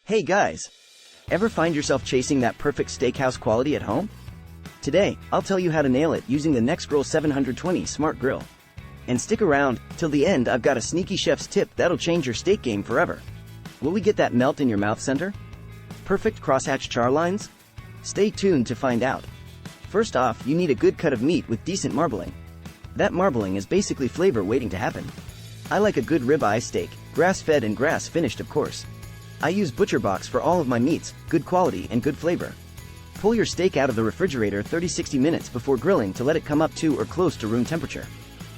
Hey guys! Ever find yourself chasing that perfect steakhouse quality at home? Today, I'll tell you how to nail it using the Nexgrill 720 Smart Grill. And stick around, till the end. I've got a sneaky chef's tip that'll change your steak game forever. Will we get that melt in your mouth center? Perfect crosshatch char lines? Stay tuned to find out. First off, you need a good cut of meat with decent marbling. That marbling is basically flavor waiting to happen. I like a good ribeye steak, grass-fed and grass-finished of course. I use ButcherBox for all of my meats, good quality and good flavor. Pull your steak out of the refrigerator 30-60 minutes before grilling to let it come up to or close to room temperature.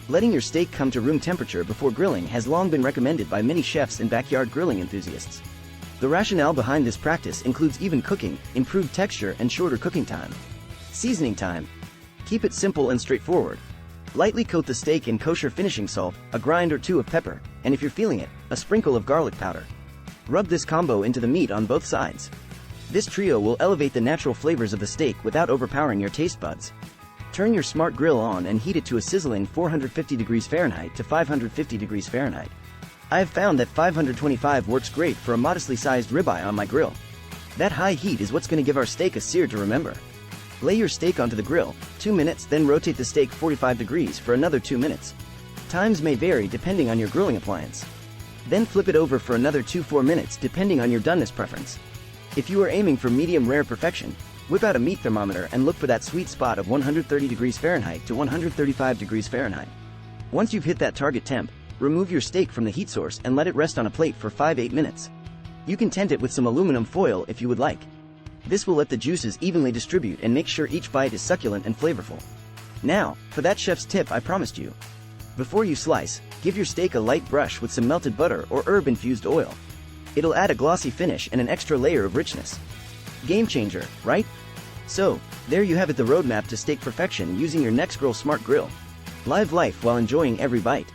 Letting your steak come to room temperature before grilling has long been recommended by many chefs and backyard grilling enthusiasts. The rationale behind this practice includes even cooking, improved texture and shorter cooking time. Seasoning time. Keep it simple and straightforward. Lightly coat the steak in kosher finishing salt, a grind or two of pepper, and if you're feeling it, a sprinkle of garlic powder. Rub this combo into the meat on both sides. This trio will elevate the natural flavors of the steak without overpowering your taste buds. Turn your smart grill on and heat it to a sizzling 450 degrees Fahrenheit to 550 degrees Fahrenheit. I have found that 525 works great for a modestly sized ribeye on my grill. That high heat is what's going to give our steak a sear to remember. Lay your steak onto the grill, 2 minutes, then rotate the steak 45 degrees for another 2 minutes. Times may vary depending on your grilling appliance. Then flip it over for another 2-4 minutes depending on your doneness preference. If you are aiming for medium rare perfection, whip out a meat thermometer and look for that sweet spot of 130 degrees Fahrenheit to 135 degrees Fahrenheit. Once you've hit that target temp, remove your steak from the heat source and let it rest on a plate for 5-8 minutes. You can tent it with some aluminum foil if you would like. This will let the juices evenly distribute and make sure each bite is succulent and flavorful. Now, for that chef's tip I promised you. Before you slice, give your steak a light brush with some melted butter or herb-infused oil. It'll add a glossy finish and an extra layer of richness. Game changer, right? So, there you have it, the roadmap to steak perfection using your Nexgrill Smart Grill. Live life while enjoying every bite.